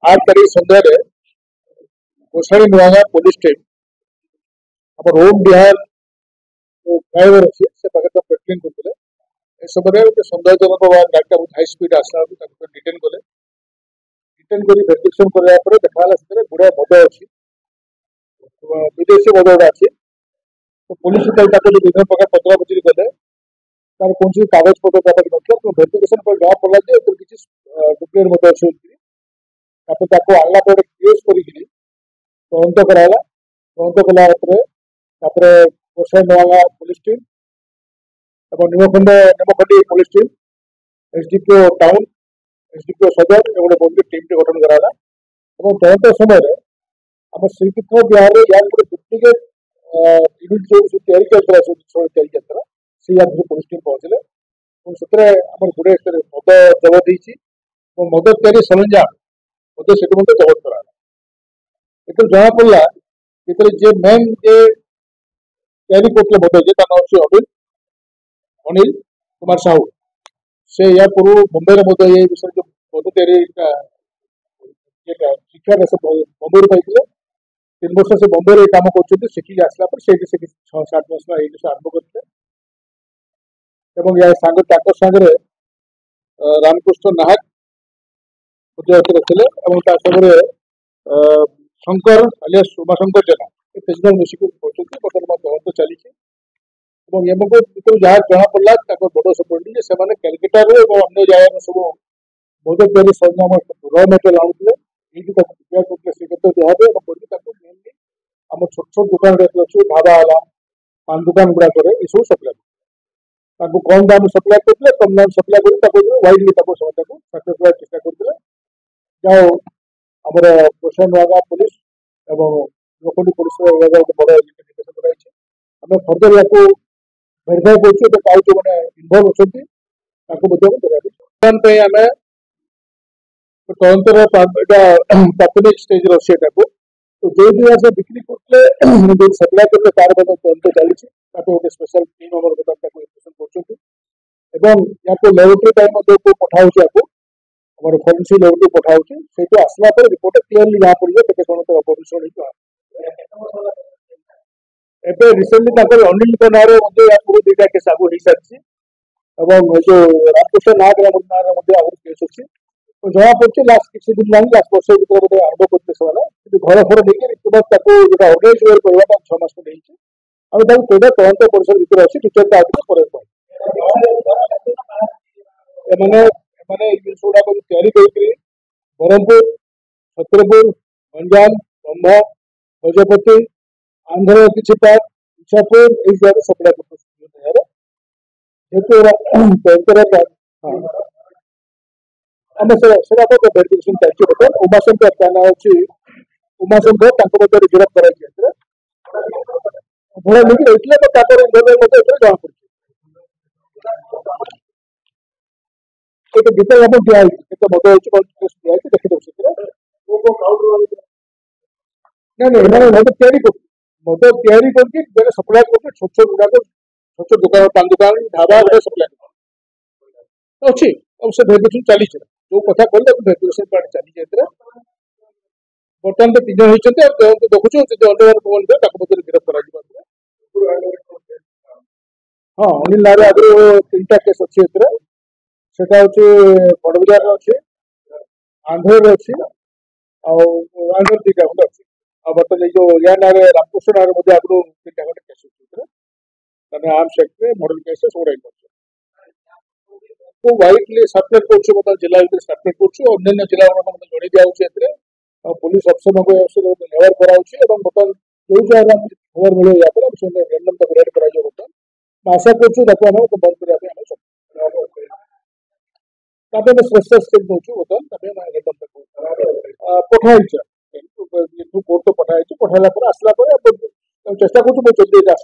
आठ तारीख सन्ध्यार घोषाणी Nuagaon police team आम रोम बिहार जो फ्लाईओवर अच्छी से पाखे पेट्रोलिंग करते ए समय गोटे सन्देहजनक गाड़ी बहुत हाई स्पीड आसला डिटेन कले डिटेन कर भेरिफिकेशन कराया देखा गुड़ा मद अच्छी विदेशी मद गुड़ा अच्छी तो पुलिस विभिन्न प्रकार पचरा पचरी कले तार कौन कागज पत्र ना भेरिफिकेशन पर जहाँ पड़ा किसी डुप्लिकेट मद अच्छी आनला केस कर तदंत कराला तदंत कला गोसाई नवागा पुलिस टीम और Nimkhandi police team SDPO town SDPO सदर गोटे बड़ी टीम टे गठन कराला तदंत समय आम श्रीतीर्थ बिहार या गोटे डुप्लिकेट यूनिट जो चलता से पुलिस टीम पहुंचले से गुड़े मद जबत हो मद तैयारी सरंजाम मद से जबत करा जना पड़ा जे मेन जे तैयारी करते मद जे नाम अच्छे अनिल कुमार साहू से या पूर्व मुंबई मद ये विषय जो मद तैयारी शिक्षा बम्बई पाई 3 वर्ष से बम्बई कम कर शिखिक आसला से 6-7 वर्ष आरंभ करते सागर रामकृष्ण नाहक रखते शंकर अलियास उमाशंकर जेना ये 3 जन मिसिक बर्तमान तदंत चली जहाँ जना पड़ा बड़ सपोर्ट से कैलकाटा अन्य जगह सब मद तैयारी सरंजाम र मेटेरियल आणुले ये प्रिपेयर करते श्रीक्षेत्र बिहार मेनली आम छोट छोट दुकान अच्छे ढाबा है पान दुकान गुड़ाक सब सप्लाई कम दाम सप्लाई करते कम दाम सप्लाई कर वाइडली चेष्टा करते जाओ आमर गोसाई नवागा पुलिस और निमखंडी पुलिस गोटे बड़ इन्वेस्टिगेशन कराई फर्दर या भेरीफाई कर जो मैंने इनवल्व अच्छे आम तदंतर प्राथमिक स्टेज अच्छे तो जो जगह से बिक्री करते जो सप्लाई करते तार तदंत चली गोटे स्पेशल टीम आम इन्वेस्टिगेशन कर लेबोरेटरी पठाऊँ आम फोरेंसिक लेबोरेटरी पठाऊँ से आसला रिपोर्ट क्लीयरली जहाँ पड़े के अपमिशन एवं रिसेंटली अनिल ना पूर्व 2टा केस आगु हो सारी जो रामकृष्ण नाग ना केस अच्छी तो जना पड़े लास्ट किसी दिन लास्ट वर्ष भर बोधे आरंभ करते से घर फर लेकिन जो अर्गानाइज वे करवा 6 मास आम कईटा तदंत परिसर भितर अच्छी टीचर पर जिनस गुड़ा तैयारी ब्रह्मपुर छत्रपुर गंजाम रंभा गजपति आंध्र किसी पार्ट इच्छापुर ये जगह सप्लाई करते भेरिफिकेशन चलती उमाशंकर क्या ना अच्छी उमाशंकर गिरफ्त कराई भड़ा लेकिन जना पड़ी एक डिटेल आप दिखाई मद दिखाई देखिए ना मद तैयारी करके सप्लाई करके छोट छोट गुड़ाक छोट छोट दुकान पान दुकान ढाबा गुड़ा सप्लाई अच्छी से भेरिफिकेशन चली जो कथा कहले भेरिफिकेशन चली बर्तमान तो 3 जन होती देखुचु अंडर गिरफ्त कर हाँ अनिल ना आगे 3टा केस अच्छी सेटा हूँ बड़बजार अच्छे आंध्र अच्छी आंध्र 2टा खंड अच्छी बर्तमान जो या ना रामकृष्ण ना आगु 3टा खंड केस अच्छे आर्म्स एक्ट मर्डर केस सब वाइडली सर्कुलेट कर जिला सर्कुलेट कर जिला जन दिखाई पुलिस अफसर लेवर कराऊँच बर्तमान जो जगह खबर मिले रैंडम रेड कर बर्तमान आशा करें बंद करने स्पेशल स्टेप दूसरी बर्तमान रैंडम पठाई कोर्ट तो पठाई पठाला आसला चेष्टा कर जल्दी आस